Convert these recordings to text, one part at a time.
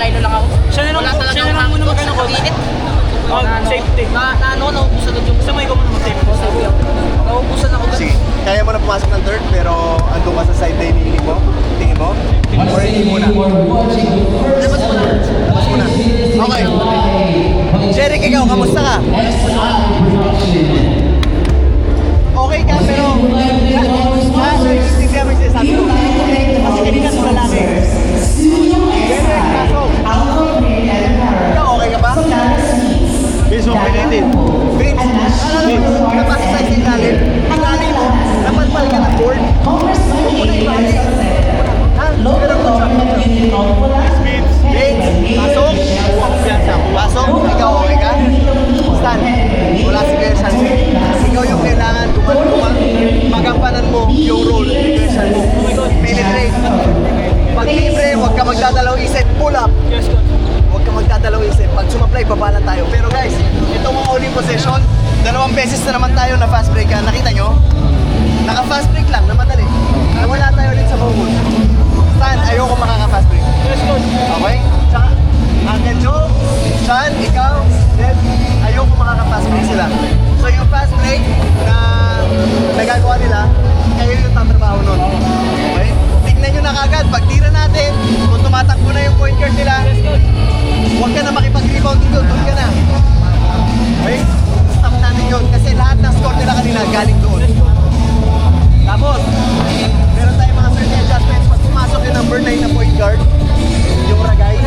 nakalaylo lang ako. Siya na lang muna magkano ko. Init. Safety. Naubusan agad yung... Gusto mo ikaw muna mag-safety. Naubusan ako. Sige, kaya mo na pumasok ng third pero andun ka sa side lane ni mo? Tingin mo? Or hindi muna? Labas mo na. Labas muna. Okay. Jeric, ikaw, kamusta ka? Okay ka, pero naiintindihan mo yung sinasabi ko. Kasi kanina sa lalaki. Jeric, pasok. Ikaw, okay ka ba? Vince, okay na din. Vince, napasa sa ilalim. Ilalim mo, napalpal ka ng board. Huwag mo na ilalim. Ha? Pero kung sabi Vince, pasok. Pasok, ikaw okay ka? Stan, wala si Kuya Shan. Ikaw yung kailangan magampanan mo yung role ni Kuya Shan mo. Penetrate. Pag libre, huwag ka magdadalaw isip. Pull up. Yes, coach. Huwag ka magdadalaw isip. Pag sumaplay, babala tayo. Pero guys, itong mga uling possession, 2 beses na naman tayo na fast break. Nakita nyo? Naka-fast break lang, na madali. Nawala tayo ulit sa focus. Stan, ayoko makaka-fast break. Yes, coach. Okay? Tsaka, Uncle Joe, Sean, ikaw, Deb, ayoko makaka-fast break sila. So yung fast break na nagagawa nila, kayo yung tatrabaho nun. Okay? Tignan nyo na kagad, pag tira natin, kung tumatakbo na yung point guard nila, huwag ka na makipag-rebound dito, doon ka na. Okay? Stop natin yun, kasi lahat ng score nila kanina galing doon. Tapos, meron tayong mga certain adjustments. Pag pumasok yung number 9 na point guard, yung Ragay,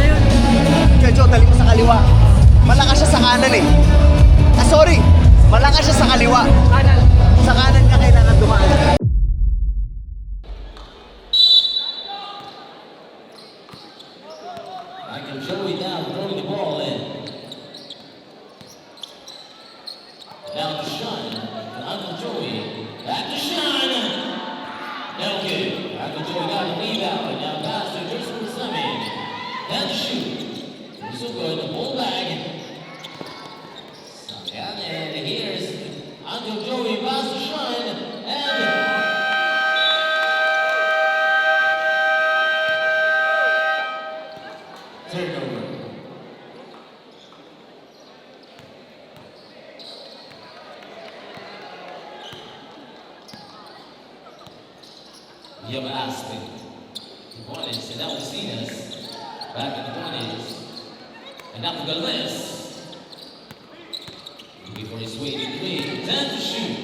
Jojo, dali mo sa kaliwa. Malakas siya sa kanan eh. Sorry, malakas siya sa kaliwa. Sa kanan niya kailangan dumaan. Michael Joey now throwing the ball in. Now to Sean. Uncle Joey. Back to Sean. No good. Uncle Joey got the lead out. And now pass to Tristan Sami. Down to shoot. So good. The ball back. Down and here's Uncle Joey pass to Sean. And turnover. You have Aspen. The Hornets, and now we've seen us. Back in the Hornets. And now for Galvez. Looking for his way to the wing. 10 to shoot.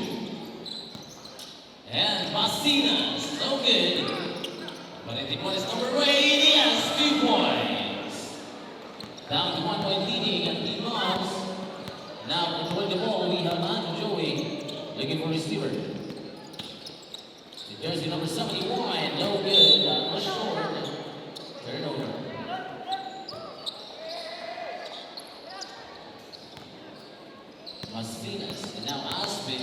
And Masinas. So good. But I think one is number 8. Yes, 2 points. Down to 1 point leading and the Moms. Now controlling the ball, we have Uncle Joey looking for his receiver. The jersey number 71, no good. Push forward. Turnover. Masinas and now Aspen.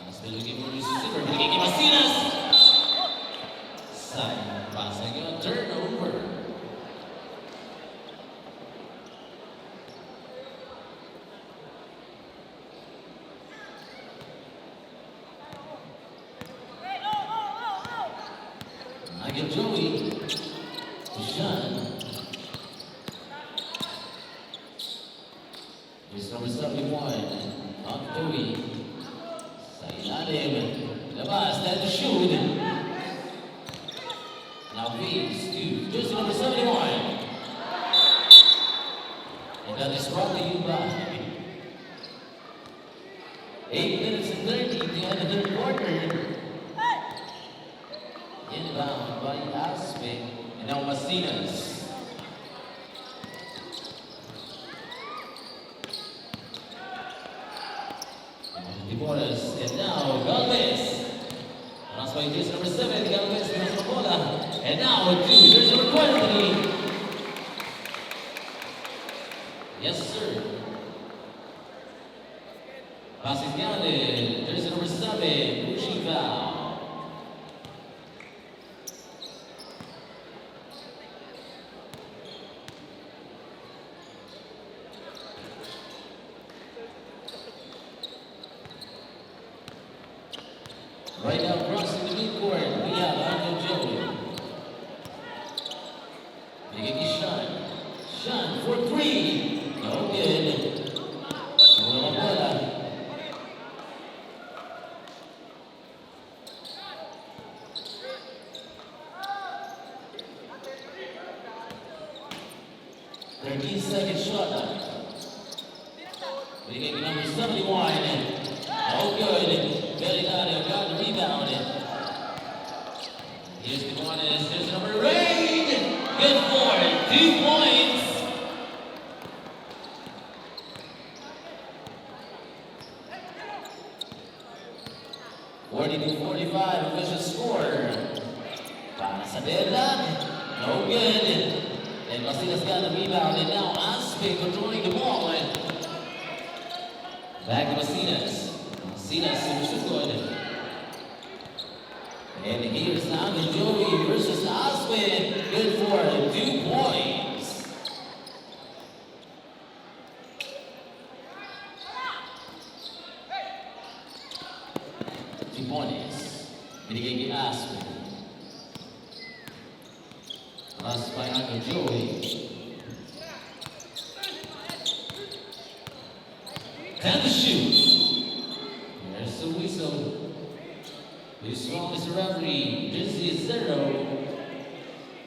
Aspen looking for his receiver. Looking at Masinas. Side pass again. Turnover. Michael Joey to Sean. Here's number 71. Uncle Joey. Sa ilalim. Labas. That's the shoot. Now Reeves to jersey number 71. And that is brought to you by 8 minutes and 30 to end the third quarter. Inbound by Aspen. And now Masinas. Deportes. And now Galvez. Runs by jersey number 7. Galvez has the bola. And now with 2. Jersey number 20. Yes, sir. Passes down to jersey number 7. Pushing foul. Right now, crossing the midcourt, we have Uncle Joey. Making a shot. three. No good. Una bola. Second shot. Making number 71. Oh, good. Belidario got the rebound. Here's the one. Here's number 8. Good for 2 points. (42-45) official score. Para sa deadlock. No good. And Masinas got the rebound, and now Aspe controlling the ball. Back to Masinas. Masinas, super good. And here's now the Joey versus Aspe. Good for 2 points. Binigay kay Aspe. Pass by Uncle Joey. Time to shoot. There's the whistle. The strongest referee, jersey 0.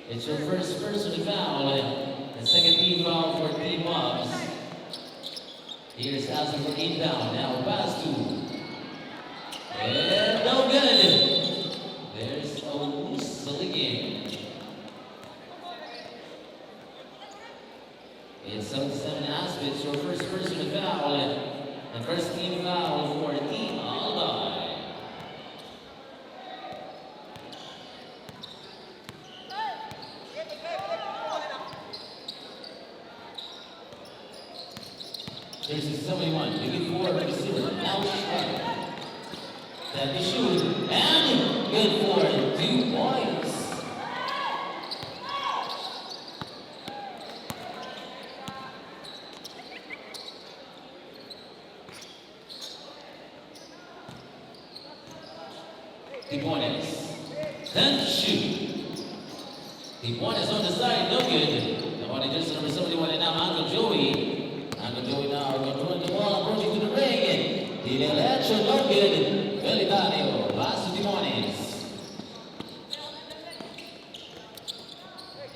It's your first personal foul. The second team foul for Team Mobs. Here's Aspe for inbound. Now pass to. And no good. There's a whistle again. It's 77 Aspe. It's your first personal foul. And first team foul for Team Albay. There's a 71. Looking for the receiver. Now shot. That the shoot. And good for 2 points. Tijuanes. 10 to shoot. Tijuanes on the side, no good. The body just number 71 and now Uncle Joey. Uncle Joey now controlling the ball, approaching to the ring. The election, no good. Belidario, pass to Tijuanes.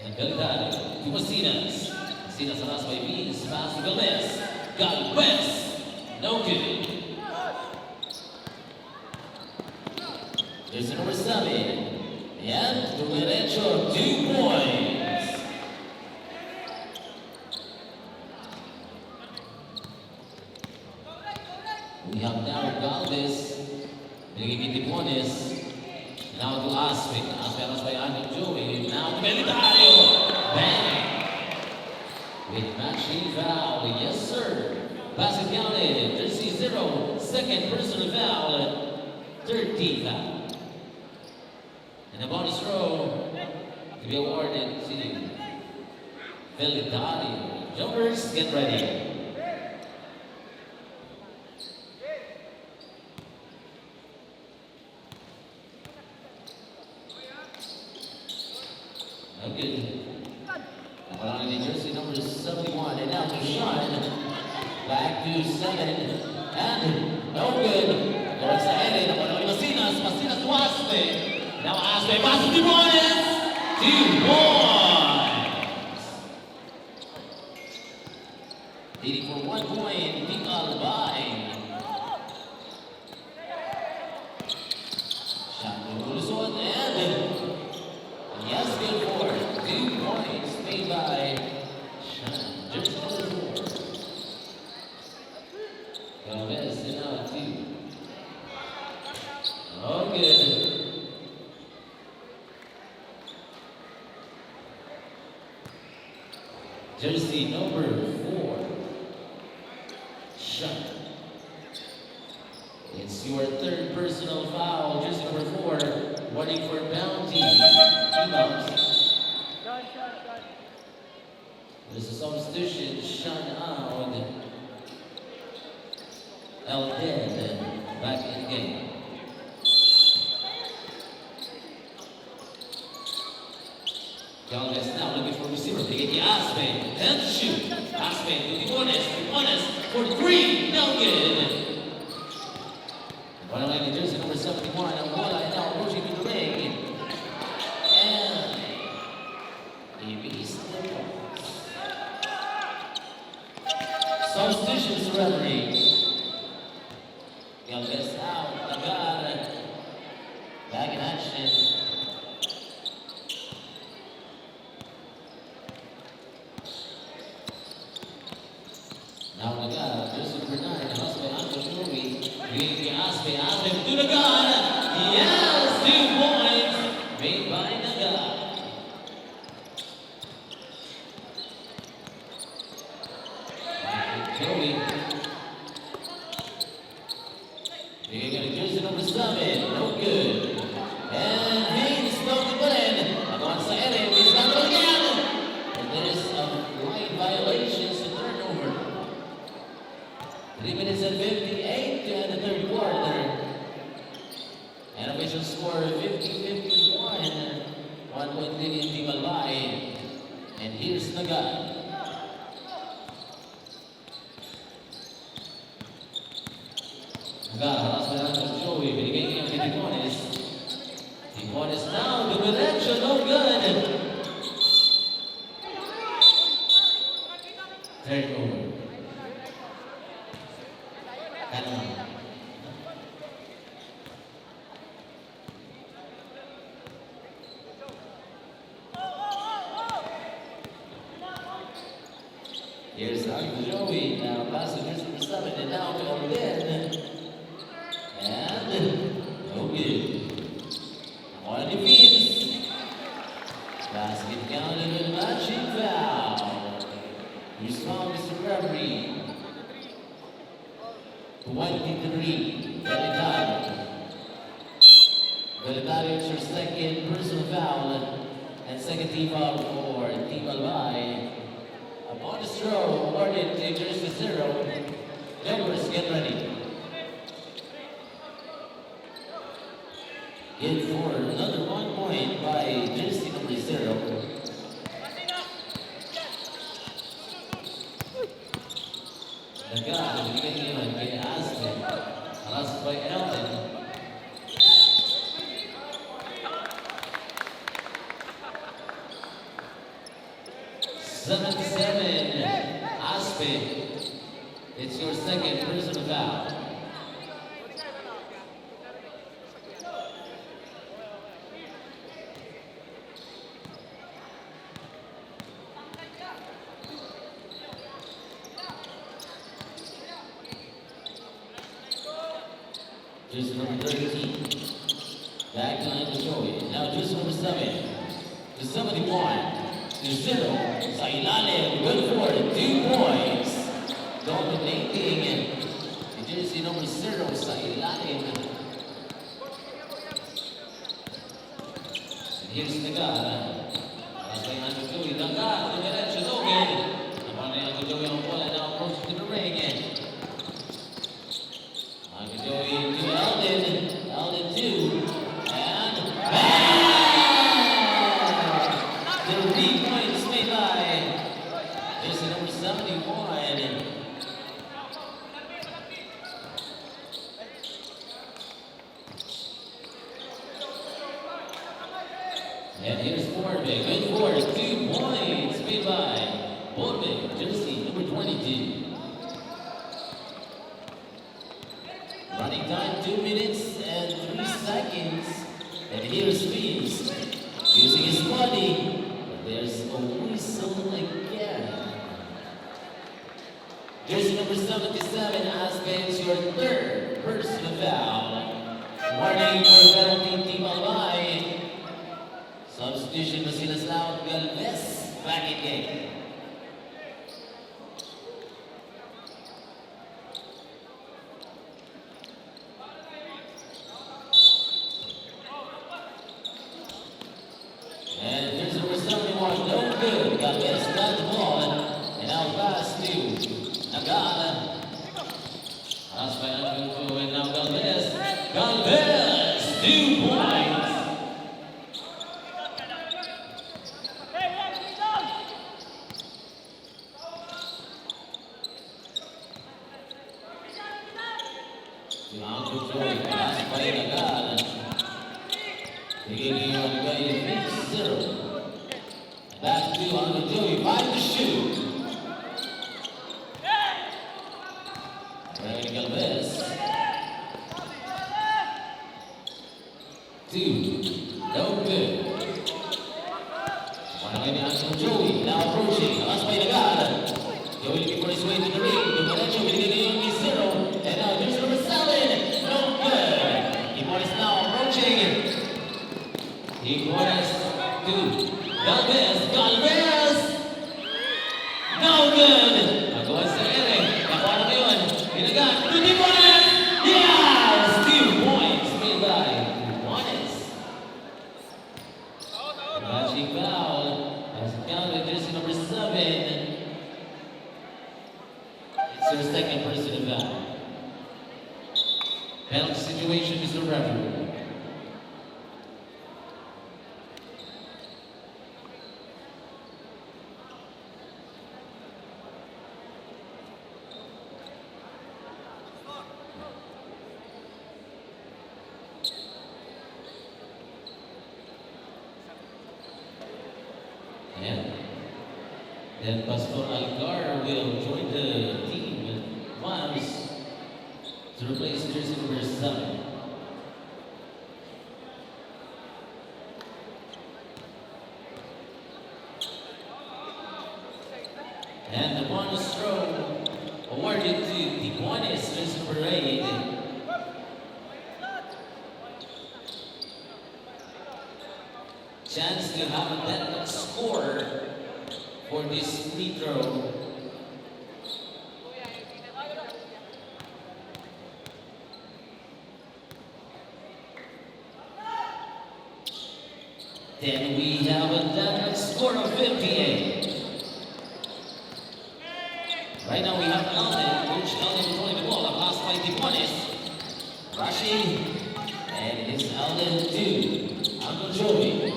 And Belidario to Masinas. Masinas last by Beans, pass to Gomez. Galvez, no good. There's the number 7. And to Derecho, 2 points. We have now Galvez. Bigay Tijuanes. Now to Aspe. Aspe by Uncle Joey. Now to Belidario. Bang! With matching foul. Yes, sir. Pass it counted. Jersey 0. Second personal foul. 13th foul. And the bonus throw to be awarded to Belidario. Jumpers, get ready. Okay. Now the jersey number 71, and now to Sean. Back to 7, and no good. Towards the head, Masinas to Aspe. Now Aspe, pass to Tijuanes. 2 points. 80 for 1 point, Team Albay. Shot to Luzon, and yes, good for 2 points made by Sean. Jersey number 4. Galvez in out 2. Oh, good. Jersey number 4. Shot. It's your 3rd personal foul. Jersey number 4. Running for bounty. There's a substitution. Sean out. El Dead back in the game. Galvez now looking for receiver. They get the Aspe. 10 to shoot. Aspen to Timones for three, no good. Well, in jersey number 71, ang bola ay now approaching to the ring. And he missed the cross. Substitutions referee. Galvez out, Nagar back in action. Now Nagar, jersey number 9, Aspe Antonori, bringing Aspe to Nagar. Yes, 2 points made by Nagar. Joey. They're going to jersey number 7, no good. And Haynes broke the button. Against the Ere, he's got it again. And there's a line violation, so turnover. 3 minutes and 58 to end the third quarter. And official score 50-51. 1 point lead in Team Albay. And here's Nagar. Nagar, haras na lang ng Joey. Binigay niya kay Timones. Timones now, the direction, no good. Turnover. Kanan. Here's Uncle Joey, now passing to number 7, and now to Ben. And no good. On defense. Basket counted with matching foul. Response to referee. 23, Belitario. Belitario, it's your second personal foul. And second team foul for Team Albay. Upon the throw, awarded to jersey 0. Denver's get ready. Good for another 1 point by jersey number 0. Nagar, binigay naman kay Aspen. Haras by Elton. Seven, Aspen. It's your second personal foul. Jersey number 13. Back line to Joey. Now jersey number 7. To 71. To 0. Sa ilalim. Good for 2 points. Dominating. Jersey number 0 sa ilalim. Here's Nagar. As they hand to Joey. Nagar. Diretso. No good. Naman na yung Joey ang bola. Now approach to the ring. Joey to Eldon 2, and bang! 13 points made by jersey number 71. And here's Borbeck, good for 2 points made by Borbeck, jersey number 22. Running time 2 minutes and 3 seconds. And here's Speeds using his body. But there's a whistle again. Jersey number 77 has been your third personal foul. Warning for penalty Team Albay. Substitution na sila sa Galvez back in game. And here's number 71, no good. Galvez got the ball. And now pass to Nagar. Pass by Angulo, and now Galvez. Galvez, 2 points. No good. One away behind from Joey. Now approaching. Last play to God. Joey looking for his way to the ring. Dumaretso binigay yung 0. And now there's number 7. No good. Iguanas now approaching. Iguanas to Galvez. Galvez! No good. Nagawa sa Eric. Nakuha na ngayon. Binagat. To Iguanas! Yes! 2 points made by Iguanas. Matching foul. As counted, jersey number 7. It's their second personal foul. Penalty situation, Mr. Referee. And then Pastor Algar will join the team once to replace jersey number 7. And the bonus throw awarded to Iguanas, jersey number 8. Chance to have a deadlock score for this free throw. Then we have a deadlock score of 58. Right now we have Alden, Coach Alden controlling the ball. A pass by Iguanas. Rushing. And it's Alden to Uncle Joey.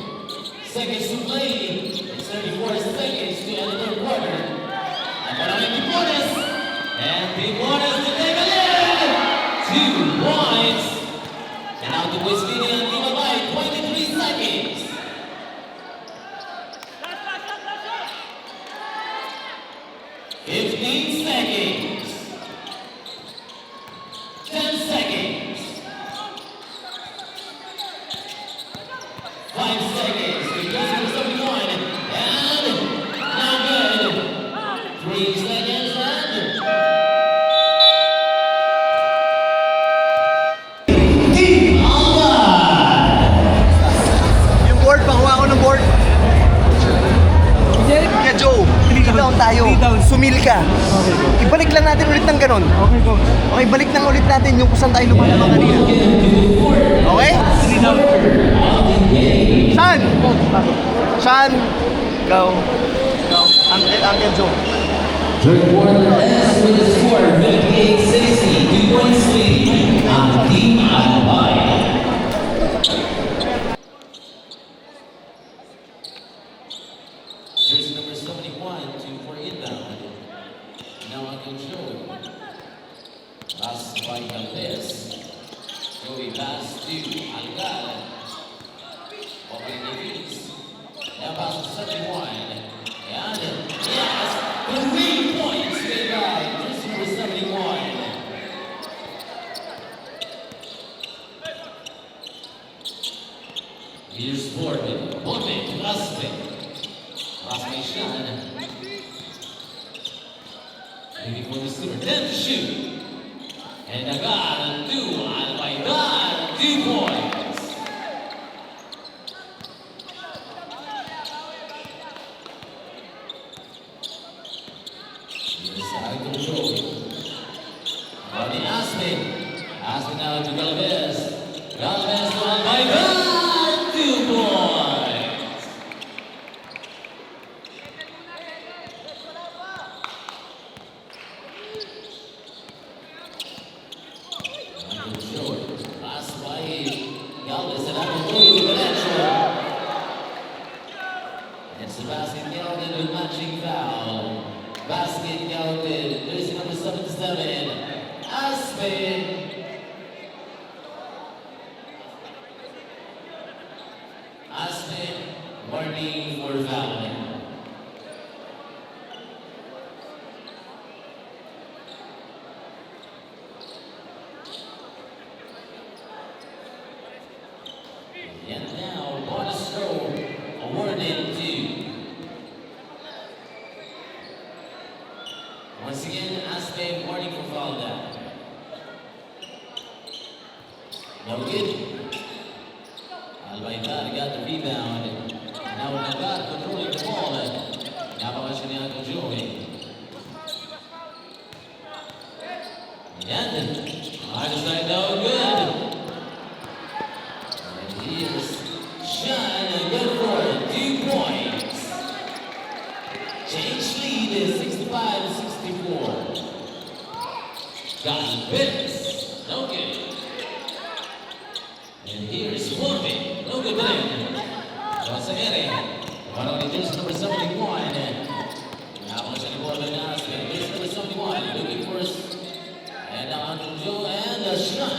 Seconds to play. It's 34 seconds to end the third quarter. And Barangay Iguanas. And Iguanas to take a lead. 2 points. And out the West Indian team by 23 seconds. 15 seconds. 10 seconds. 5 seconds. Because of 71. And now good. 3 seconds and Team Alba. Yung board, pakuha ko ng board. Kaya Joe, 3 down tayo. Sumil ka. Ibalik lang natin ulit ng ganon. Okay, balik lang ulit natin yung kung saan tayo lumalabang kanina. Okay? Sean! Sean! Go. Go. Uncle Joe. third quarter ends with a score 58-60. 2 points lead on Team Alba. Jersey number 71 for inbound. Now Uncle Joe. Pass by Galvez. Joey pass to Algar. Opening the knees. Now pass to 71. And yes, 3 points made by jersey number 71. Here's Bourne. Bourne to Raspe. Raspe shot. Maybe for the receiver. Then to shoot. And Agar to Albaidar. 2 points. Here's Uncle Joey. Ronnie Aspen. Aspen now to Galvez. Galvez to Albaidar. 2 points. Uncle Joey. Pass by Galvez and Uncle Joey to Valencia. And Sebastian Galvin with matching foul. Basket Galvin, jersey number 77. Aspen. Aspen, warning for foul. And now, bonus throw awarded to. Once again, Aspen warning for foul down. No good. Albaytar got the rebound. Now Nagat controlling the ball. Now Shaniato Joey. And hard side no good. And here's Sean, good for 2 points. Change lead is 65-64. Got Vince, no good. And here's Wolfie, no good then. Rosagere, one on the jersey number 71. Now on the ball and Aspen, jersey number 71, looking for us. And now Uncle Joe and a shot.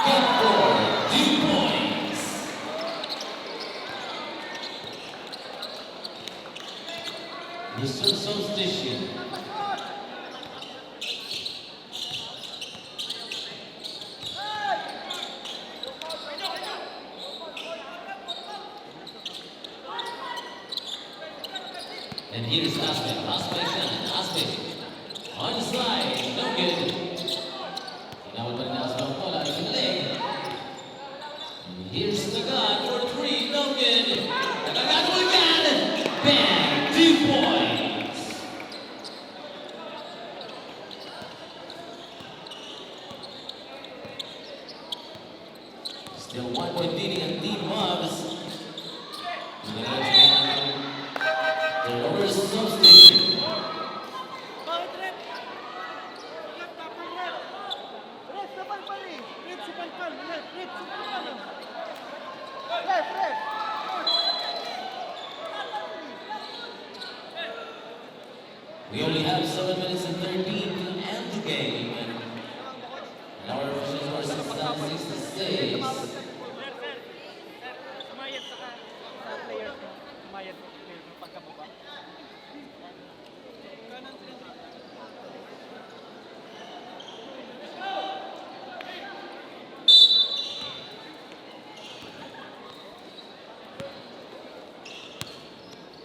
Good for 2 points. Mr. Substitution. And here's Aspen. Aspen. On the slide. No good. Now we're Aspen bola to the leg. And here's Nagat for 3. No good. Nagat again. Bang. 2 points. Still 1 point leading and Team Mobs. Turnovers substitution. We only have 7 minutes and 13 to end the game. And our officials are 6-66. Sumayad sa player ko. Sumayad sa player ko pagkababa.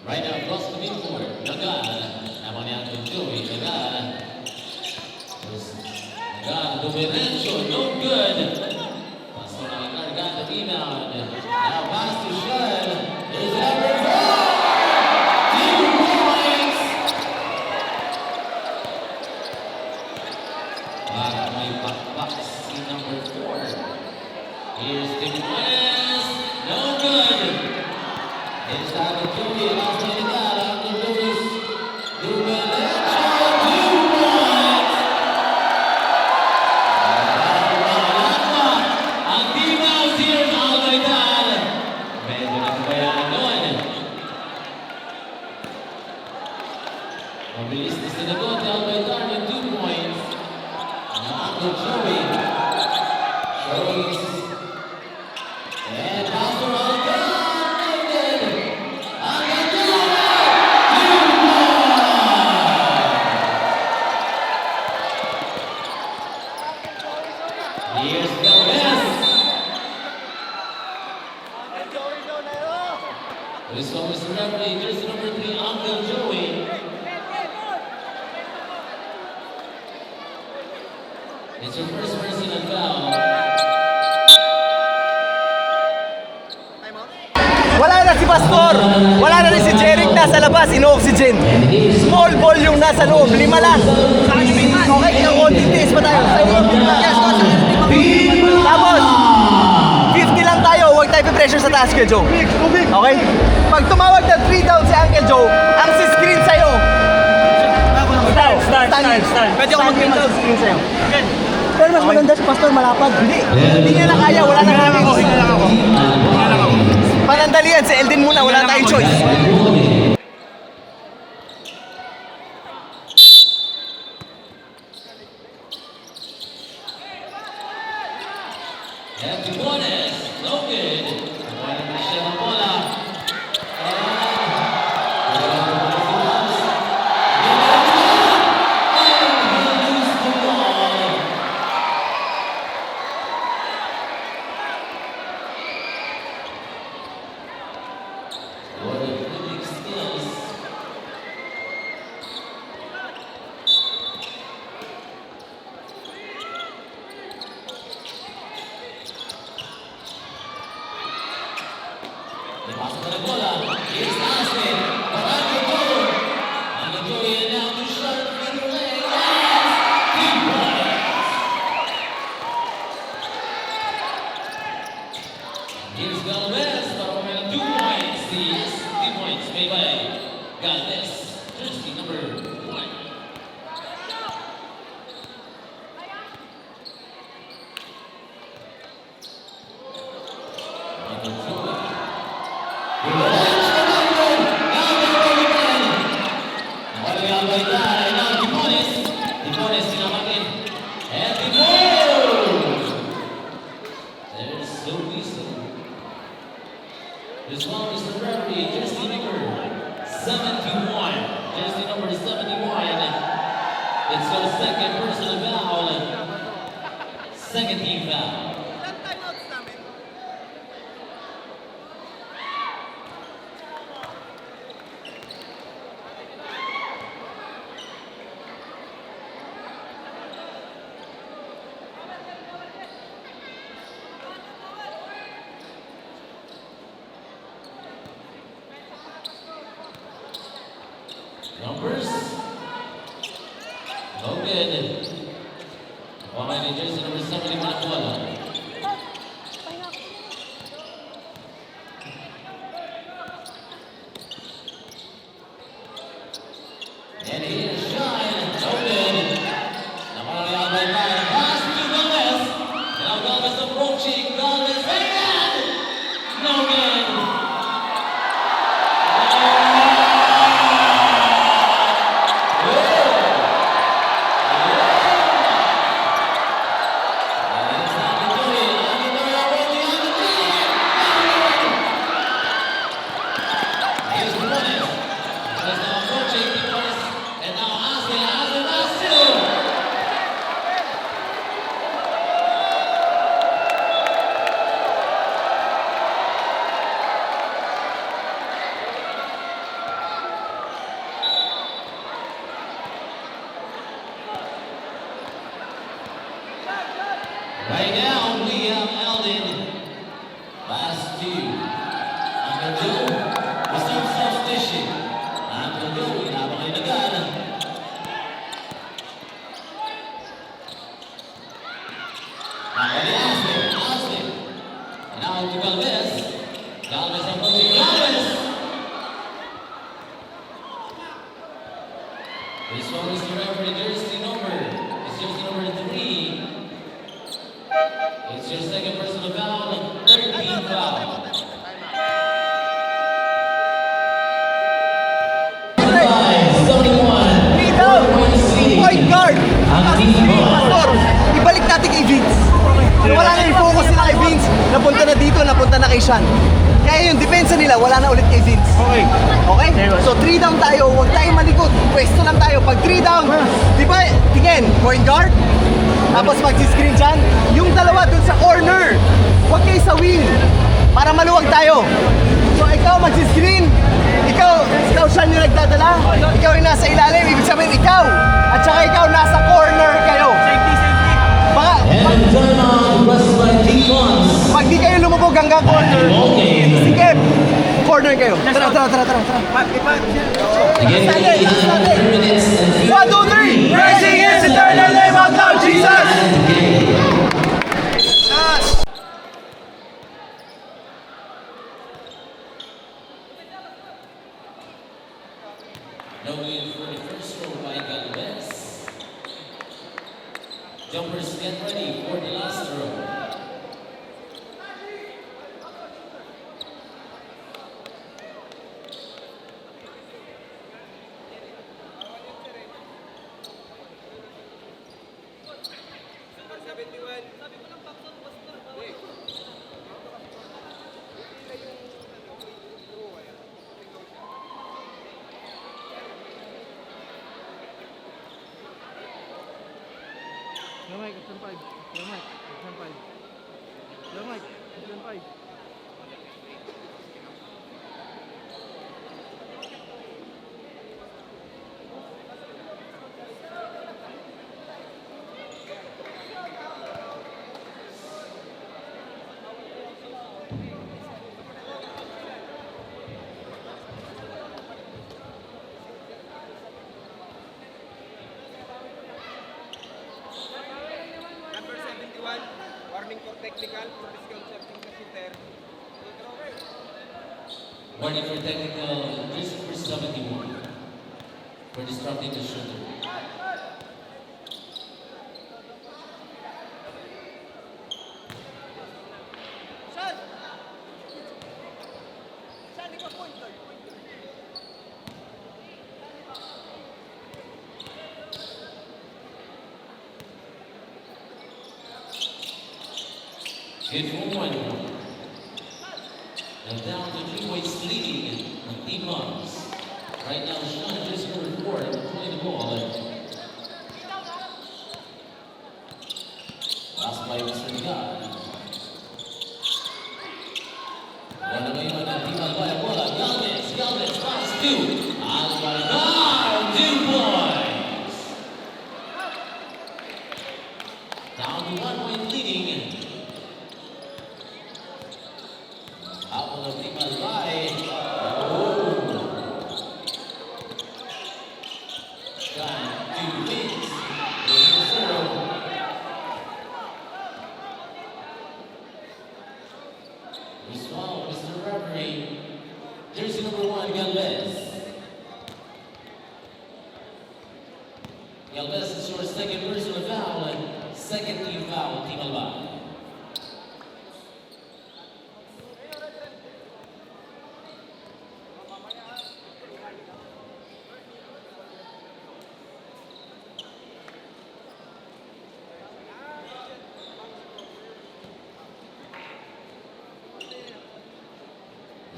Right now, across the midcourt, Nagat. Naman niya ang Joey. Nagat. Nagat, Domirencio, no good. Pastor Nagat got the rebound. Now pass to Sean. There's number 4. 2 points. Back may pakpak si number 4. Here's Tim Juarez. No good. Here's David Joey. Last play to God. After Joey's Domirencio, 2 points. Ang Dimas here sa Albaytar. Medyo nagbayaan doon. Mabilis na sinagot ni Albaytar with 2 points. Uncle Joey. Shows. And Pastor Albaytar. Uncle Joey. 2 points. Here's Gomez. This one was the referee, jersey number 3, Uncle Joey. It's your first personal foul. Wala na si Pastor. Wala na rin si Jeric nasa labas, ino-oxygen. Small ball yung nasa loob, 5 lang. Okay, yung konting tiis pa tayo. Yes, tapos, 50 lang tayo, huwag tayo pressure sa taas kay Joe. Okay? Pag tumawag na 3 down si Uncle Joe, ang si-screen sa'yo. Start. Pwede ako mag-window screen sa'yo. Pero mas maganda si Pastor malapad. Hindi niya na kaya, wala na kami. Panandalian, si Eldin muna, wala tayong choice. Happy bonus, no good. Wala na siya ng bola. Pasok na ng bola. Here's Aspen. Barangay goal. Ang Joey now to short finger leg. Yes! 3 points. Here's Galvez. Para ng 2 points. Yes, 2 points made by Galvez. Jersey number 1. Michael Joey. This one is the referee, jersey number 71. Jersey number 71. It's your second personal foul. Second team foul. Numbers. No good. Behind the jersey number 71 na bola. And here's Shine. No good. Nakalala by Ryan. Pass to Gomez. Now Gomez approaching. Gomez right hand. No good. Right now, we have Eldon. Last two. Uncle Joe, reserve substitution. Uncle Joe, napakailagan. Aspen. Now to Galvez. Galvez approaching Galvez. This one is the referee jersey number. It's jersey number 3. It's your second personal foul, 13th foul. Point guard! Pastor, ibalik natin kay Vince. Wala na yung focus nila kay Vince. Napunta na dito, napunta na kay Sean. Kaya yung depensa nila, wala na ulit kay Vince. Okay? Okay? So 3 down tayo, huwag tayong malikot. Pwesto lang tayo. Pag 3 down, di ba, tingin, point guard. Tapos mag-screen dyan. Yung dalawa dun sa corner. Huwag kayo sa wing. Para maluwag tayo. So ikaw mag-screen. Ikaw Sean yung nagdadala. Ikaw yung nasa ilalim. Ibig sabihin ikaw. At saka ikaw nasa corner kayo. Safety. And turn on, press by T1. Pag di kayo lumubog hanggang corner, sige, corner kayo. Tara. Again, we have 3 minutes and 1, 2, 3! Praising His eternal name out loud, Jesus! No win for the first row by Galvez. Jumpers get ready for the last row. Yo, Mike, option 5. Yo, Mike, option 5. Yo, Mike, option 5. warning for technical, for disconcerting the shooter. Warning for technical, jersey number 71. For disrupting the shooter. Good for 1. And down to 3 points leading on Team Moms. Right now, Sean just number 4 playing the ball. Last by Mr. God. Run away by the Team Albay bola. Galvez, pass 2. Albay down, 2 points. Down to 1 point leading. Apple of Team Albay. Shine 2 wins. 0. Response, Mr. Referee. Jersey number 1, Galvez. Galvez is your second personal foul and second team foul, Team Albay.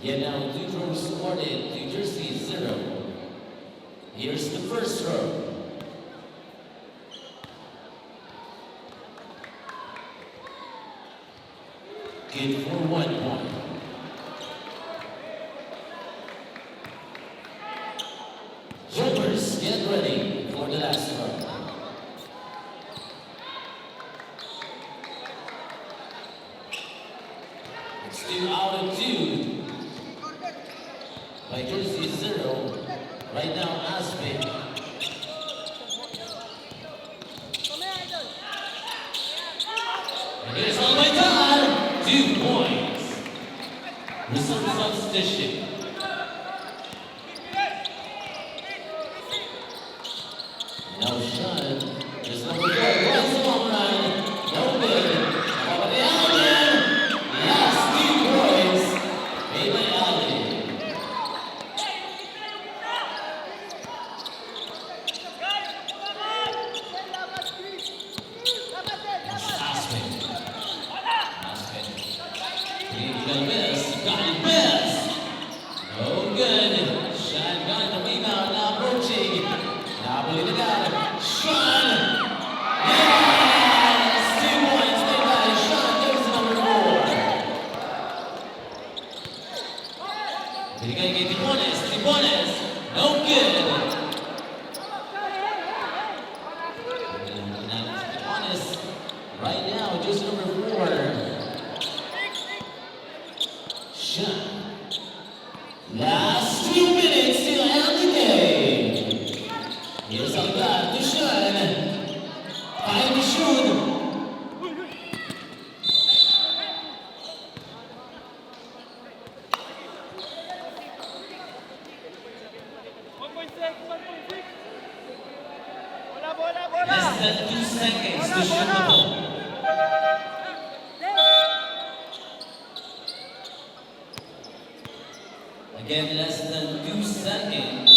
Yet now 2 throws awarded to Jersey 0. Here's the first throw. Good for 1 point. Jumpers, get ready for the last throw. It's 2 out of 2. By Jersey 0. Right now, Aspen. And here's all my time. 2 points. Reserve substitution. Now Sean. There's number 4. What's the long run? No good. Over the Allen. Last 2 points. Made by Allen. Galvez. No good. Sean got the rebound. Now approaching. Now believe it out. Sean. Yes! 2 points made by Sean. There's number 4. They're going to get Tibones. No good. Tibones. Right now, just number 4. Sean. Last 2 minutes till end the game. Here's Algar to Sean. 5 to shoot. Less than 2 seconds to shoot the ball. Again, less than 2 seconds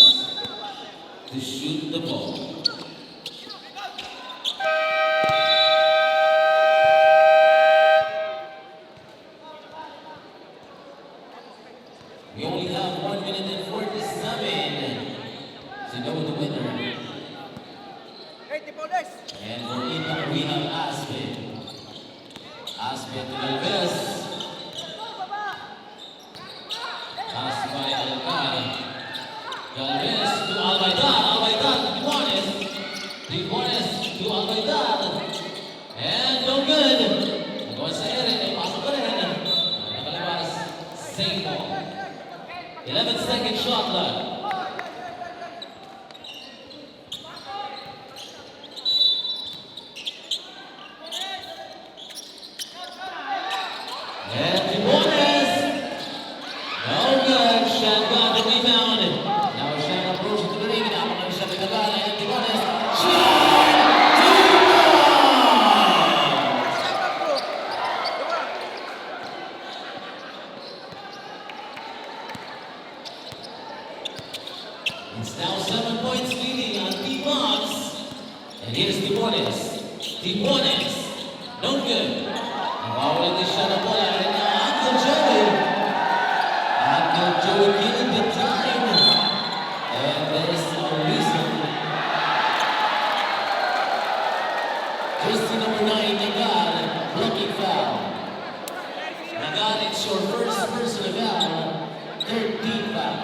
to shoot the ball. We only have 1 minute and 47 to know the winner. And for Impact, we have Aspen. Aspen to Galvez. Pass by Algar. Galvez to Albaidal. Albaidal to Tibones. Tibones to Albaidal. And no good. Nagawa sa Eren. May pasok pa rin. Nakalabas. Same ball. 11-second shot clock. Tijuanes. No good. Nawawala din siya ng bola. And now Uncle Joey. Uncle Joey killing the time. And there's a reason. Jersey number 9, Nagar, blocking foul. Nagar, it's your first personal foul. 13 foul.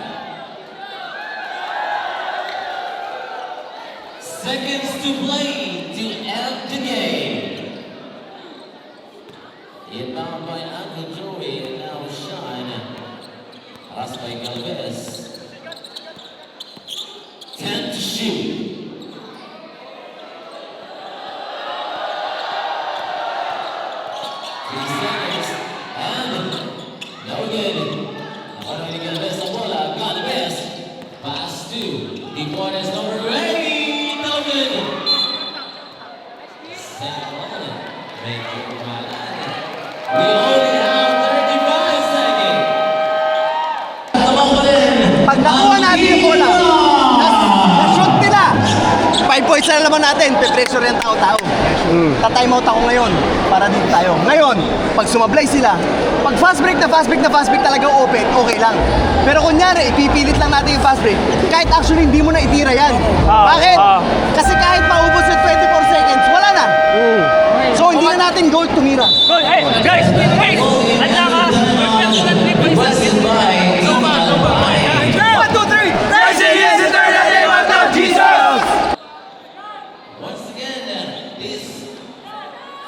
Seconds to play to end the game. Inbound by Uncle Joey and now Sean. Passed by Galvez. 10 to shoot. 3 seconds. And no good. Nakuha ni Galvez ang bola. Galvez. Pass to Tijuanes number 8. No good. Second one. Make it malan. We only have 35 seconds. Tabang pa rin. Pag nakuha natin yung bola, na-shoot nila, 5 points na naman natin, pe-pressure yung tao-tao. Ta-time out ako ngayon, para dito tayo. Ngayon, pag sumablay sila, pag fast break talaga open, okay lang. Pero kunyari, ipipilit lang natin yung fast break, kahit actually hindi mo na itira yan. Bakit? Kasi kahit maubos yung 24 seconds, wala na. So hindi na natin goal tumira. Guys, handa ka. Requested by Albay. 1, 2, 3! Once again, this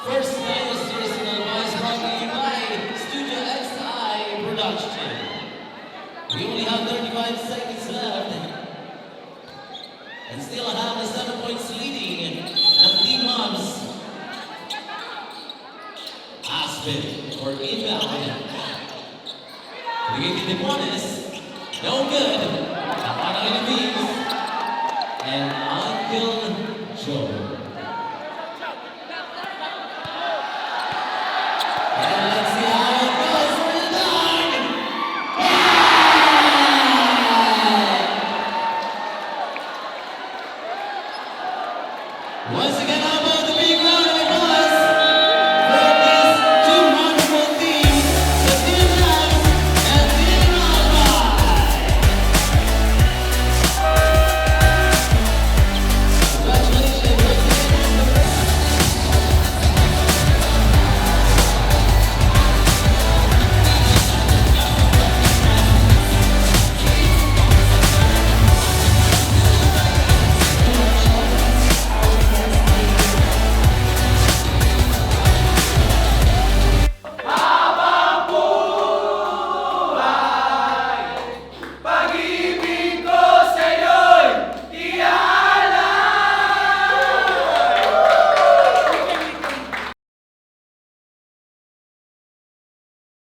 first time is Jersey Albay brought to you by Studio XI Production. We only have 35 seconds left. And still have a 7 points leading ng Team Moms. Aspen for inbound. Bigay ni Tijuanes. No good. Napanang Philippines. And Uncle Joe.